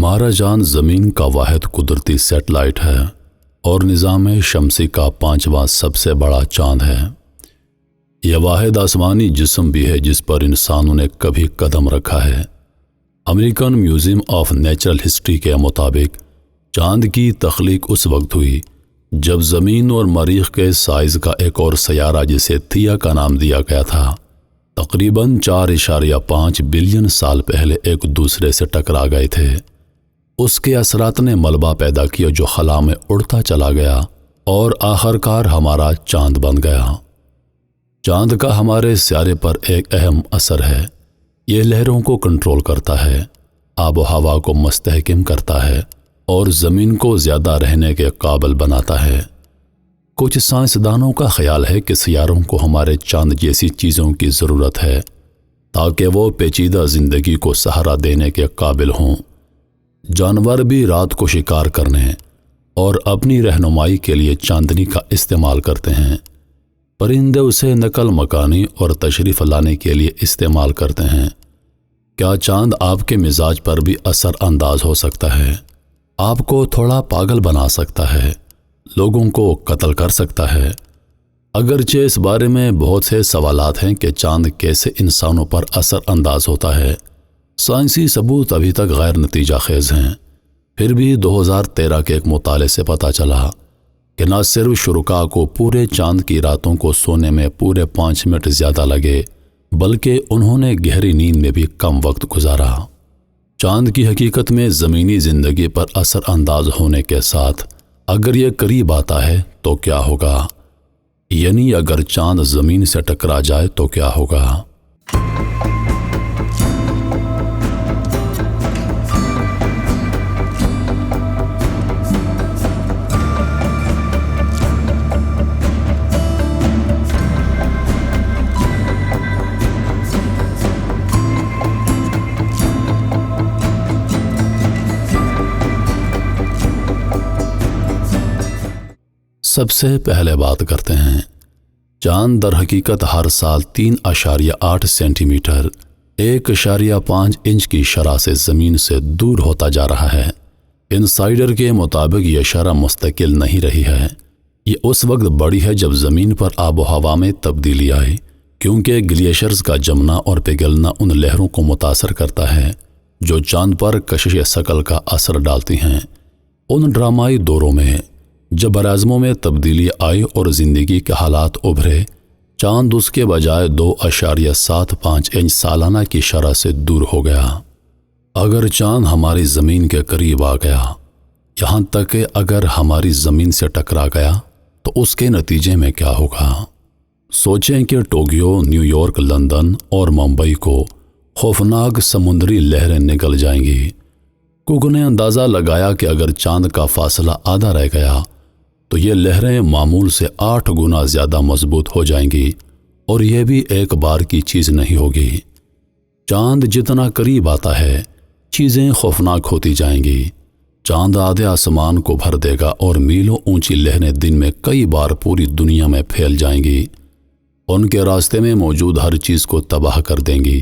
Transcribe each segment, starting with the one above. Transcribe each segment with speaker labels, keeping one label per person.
Speaker 1: ہمارا چاند زمین کا واحد قدرتی سیٹلائٹ ہے اور نظام شمسی کا 5واں سب سے بڑا چاند ہے۔ یہ واحد آسمانی جسم بھی ہے جس پر انسانوں نے کبھی قدم رکھا ہے۔ American museum of natural history کے مطابق چاند کی تخلیق اس وقت ہوئی جب زمین اور مریخ کے سائز کا ایک اور سیارہ جسے تھیا کا نام دیا گیا تھا تقریباً 4.5 بلین سال پہلے ایک دوسرے سے ٹکرا گئے تھے۔ اس کے اثرات نے ملبہ پیدا کیا جو خلا میں اڑتا چلا گیا اور آخرکار ہمارا چاند بن گیا۔ چاند کا ہمارے سیارے پر ایک اہم اثر ہے۔ یہ لہروں کو کنٹرول کرتا ہے، آب و ہوا کو مستحکم کرتا ہے اور زمین کو زیادہ رہنے کے قابل بناتا ہے۔ کچھ سائنسدانوں کا خیال ہے کہ سیاروں کو ہمارے چاند جیسی چیزوں کی ضرورت ہے تاکہ وہ پیچیدہ زندگی کو سہارا دینے کے قابل ہوں۔ جانور بھی رات کو شکار کرنے اور اپنی رہنمائی کے لیے چاندنی کا استعمال کرتے ہیں۔ پرندے اسے نقل مکانی اور تشریف لانے کے لیے استعمال کرتے ہیں۔ کیا چاند آپ کے مزاج پر بھی اثر انداز ہو سکتا ہے؟ آپ کو تھوڑا پاگل بنا سکتا ہے، لوگوں کو قتل کر سکتا ہے۔ اگرچہ اس بارے میں بہت سے سوالات ہیں کہ چاند کیسے انسانوں پر اثر انداز ہوتا ہے، سائنسی ثبوت ابھی تک غیر نتیجہ خیز ہیں۔ پھر بھی 2013 کے ایک مطالعے سے پتہ چلا کہ نہ صرف شرکاء کو پورے چاند کی راتوں کو سونے میں پورے 5 منٹ زیادہ لگے بلکہ انہوں نے گہری نیند میں بھی کم وقت گزارا۔ چاند کی حقیقت میں زمینی زندگی پر اثر انداز ہونے کے ساتھ اگر یہ قریب آتا ہے تو کیا ہوگا؟ یعنی اگر چاند زمین سے ٹکرا جائے تو کیا ہوگا؟ سب سے پہلے بات کرتے ہیں چاند در حقیقت ہر سال 3.8 سینٹی میٹر 1.5 انچ کی شرح سے زمین سے دور ہوتا جا رہا ہے۔ انسائیڈر کے مطابق یہ شرح مستقل نہیں رہی ہے، یہ اس وقت بڑھی ہے جب زمین پر آب و ہوا میں تبدیلی آئی، کیونکہ گلیشیئرز کا جمنا اور پگھلنا ان لہروں کو متاثر کرتا ہے جو چاند پر کشش ثقل کا اثر ڈالتی ہیں۔ ان ڈرامائی دوروں میں جب براعظموں میں تبدیلی آئی اور زندگی کے حالات ابھرے، چاند اس کے بجائے 2.75 انچ سالانہ کی شرح سے دور ہو گیا۔ اگر چاند ہماری زمین کے قریب آ گیا، یہاں تک کہ اگر ہماری زمین سے ٹکرا گیا تو اس کے نتیجے میں کیا ہوگا؟ سوچیں کہ ٹوکیو، نیو یارک، لندن اور ممبئی کو خوفناک سمندری لہریں نگل جائیں گی۔ کوک نے اندازہ لگایا کہ اگر چاند کا فاصلہ آدھا رہ گیا تو یہ لہریں معمول سے 8 گنا زیادہ مضبوط ہو جائیں گی، اور یہ بھی ایک بار کی چیز نہیں ہوگی۔ چاند جتنا قریب آتا ہے چیزیں خوفناک ہوتی جائیں گی۔ چاند آدھے آسمان کو بھر دے گا اور میلوں اونچی لہریں دن میں کئی بار پوری دنیا میں پھیل جائیں گی، ان کے راستے میں موجود ہر چیز کو تباہ کر دیں گی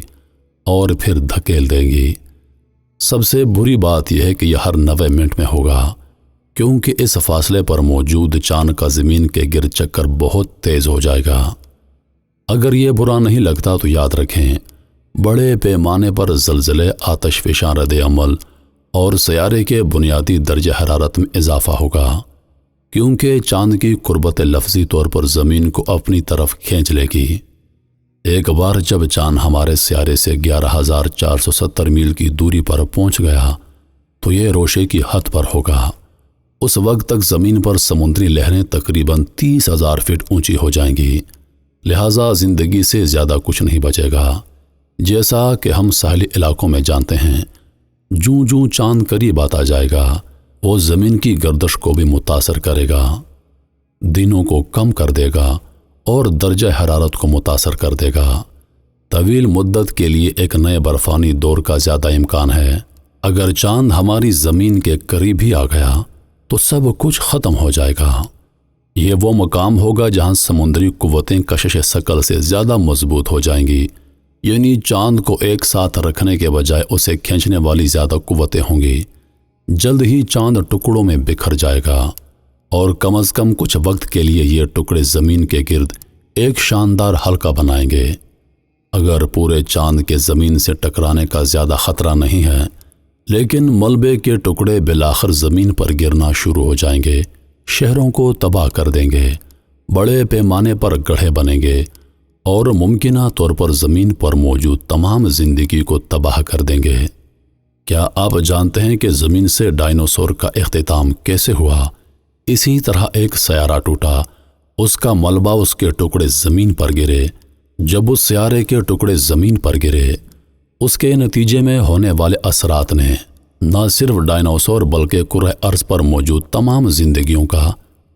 Speaker 1: اور پھر دھکیل دیں گی۔ سب سے بری بات یہ ہے کہ یہ ہر 90 منٹ میں ہوگا، کیونکہ اس فاصلے پر موجود چاند کا زمین کے گرد چکر بہت تیز ہو جائے گا۔ اگر یہ برا نہیں لگتا تو یاد رکھیں، بڑے پیمانے پر زلزلے، آتش فشاں رد عمل اور سیارے کے بنیادی درجہ حرارت میں اضافہ ہوگا، کیونکہ چاند کی قربت لفظی طور پر زمین کو اپنی طرف کھینچ لے گی۔ ایک بار جب چاند ہمارے سیارے سے 11,470 میل کی دوری پر پہنچ گیا تو یہ روشے کی حد پر ہوگا۔ اس وقت تک زمین پر سمندری لہریں تقریباً 30,000 فٹ اونچی ہو جائیں گی، لہٰذا زندگی سے زیادہ کچھ نہیں بچے گا۔ جیسا کہ ہم ساحلی علاقوں میں جانتے ہیں، جوں جوں چاند قریب آتا جائے گا وہ زمین کی گردش کو بھی متاثر کرے گا، دنوں کو کم کر دے گا اور درجہ حرارت کو متاثر کر دے گا۔ طویل مدت کے لیے ایک نئے برفانی دور کا زیادہ امکان ہے۔ اگر چاند ہماری زمین کے قریب ہی آ گیا تو سب کچھ ختم ہو جائے گا۔ یہ وہ مقام ہوگا جہاں سمندری قوتیں کشش ثقل سے زیادہ مضبوط ہو جائیں گی، یعنی چاند کو ایک ساتھ رکھنے کے بجائے اسے کھینچنے والی زیادہ قوتیں ہوں گی۔ جلد ہی چاند ٹکڑوں میں بکھر جائے گا اور کم از کم کچھ وقت کے لیے یہ ٹکڑے زمین کے گرد ایک شاندار حلقہ بنائیں گے۔ اگر پورے چاند کے زمین سے ٹکرانے کا زیادہ خطرہ نہیں ہے، لیکن ملبے کے ٹکڑے بالآخر زمین پر گرنا شروع ہو جائیں گے، شہروں کو تباہ کر دیں گے، بڑے پیمانے پر گڑھے بنیں گے اور ممکنہ طور پر زمین پر موجود تمام زندگی کو تباہ کر دیں گے۔ کیا آپ جانتے ہیں کہ زمین سے ڈائنوسور کا اختتام کیسے ہوا؟ اسی طرح ایک سیارہ ٹوٹا، اس کا ملبہ اس کے ٹکڑے زمین پر گرے۔ جب اس سیارے کے ٹکڑے زمین پر گرے، اس کے نتیجے میں ہونے والے اثرات نے نہ صرف ڈائنوسور بلکہ کرۂ ارض پر موجود تمام زندگیوں کا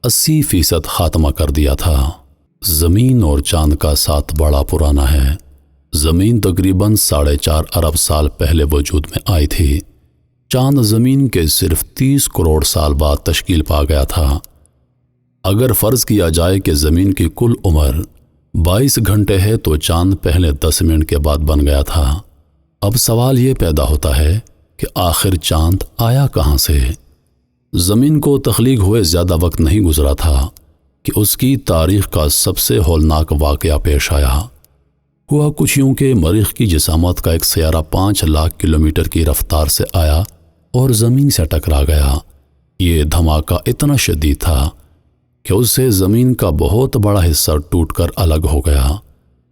Speaker 1: 80% خاتمہ کر دیا تھا۔ زمین اور چاند کا ساتھ بڑا پرانا ہے۔ زمین تقریباً 4.5 ارب سال پہلے وجود میں آئی تھی۔ چاند زمین کے صرف 30 کروڑ سال بعد تشکیل پا گیا تھا۔ اگر فرض کیا جائے کہ زمین کی کل عمر 22 گھنٹے ہے تو چاند پہلے 10 منٹ کے بعد بن گیا تھا۔ اب سوال یہ پیدا ہوتا ہے کہ آخر چاند آیا کہاں سے؟ زمین کو تخلیق ہوئے زیادہ وقت نہیں گزرا تھا کہ اس کی تاریخ کا سب سے ہولناک واقعہ پیش آیا۔ ہوا کچھ یوں کہ مریخ کی جسامت کا ایک سیارہ 5 لاکھ کلومیٹر کی رفتار سے آیا اور زمین سے ٹکرا گیا۔ یہ دھماکہ اتنا شدید تھا کہ اس سے زمین کا بہت بڑا حصہ ٹوٹ کر الگ ہو گیا۔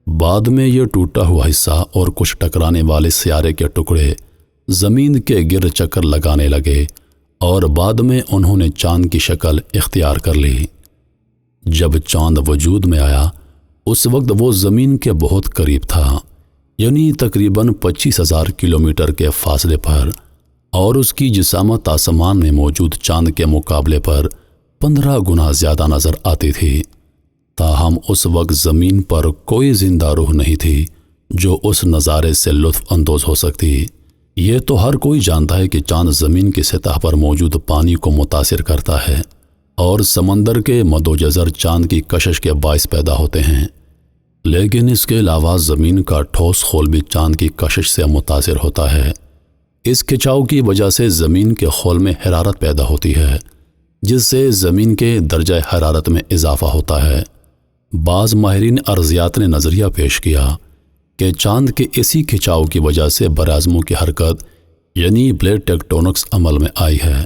Speaker 1: بعد میں یہ ٹوٹا ہوا حصہ اور کچھ ٹکرانے والے سیارے کے ٹکڑے زمین کے گرد چکر لگانے لگے اور بعد میں انہوں نے چاند کی شکل اختیار کر لی۔ جب چاند وجود میں آیا، اس وقت وہ زمین کے بہت قریب تھا، یعنی تقریباً 25,000 کلومیٹر کے فاصلے پر، اور اس کی جسامت آسمان میں موجود چاند کے مقابلے پر 15 گنا زیادہ نظر آتی تھی۔ تاہم اس وقت زمین پر کوئی زندہ روح نہیں تھی جو اس نظارے سے لطف اندوز ہو سکتی۔ یہ تو ہر کوئی جانتا ہے کہ چاند زمین کی سطح پر موجود پانی کو متاثر کرتا ہے اور سمندر کے مد و جزر چاند کی کشش کے باعث پیدا ہوتے ہیں، لیکن اس کے علاوہ زمین کا ٹھوس خول بھی چاند کی کشش سے متاثر ہوتا ہے۔ اس کھچاؤ کی وجہ سے زمین کے خول میں حرارت پیدا ہوتی ہے، جس سے زمین کے درجہ حرارت میں اضافہ ہوتا ہے۔ بعض ماہرین ارضیات نے نظریہ پیش کیا کہ چاند کے اسی کھچاؤ کی وجہ سے براعظموں کی حرکت یعنی پلیٹ ٹیکٹونکس عمل میں آئی ہے۔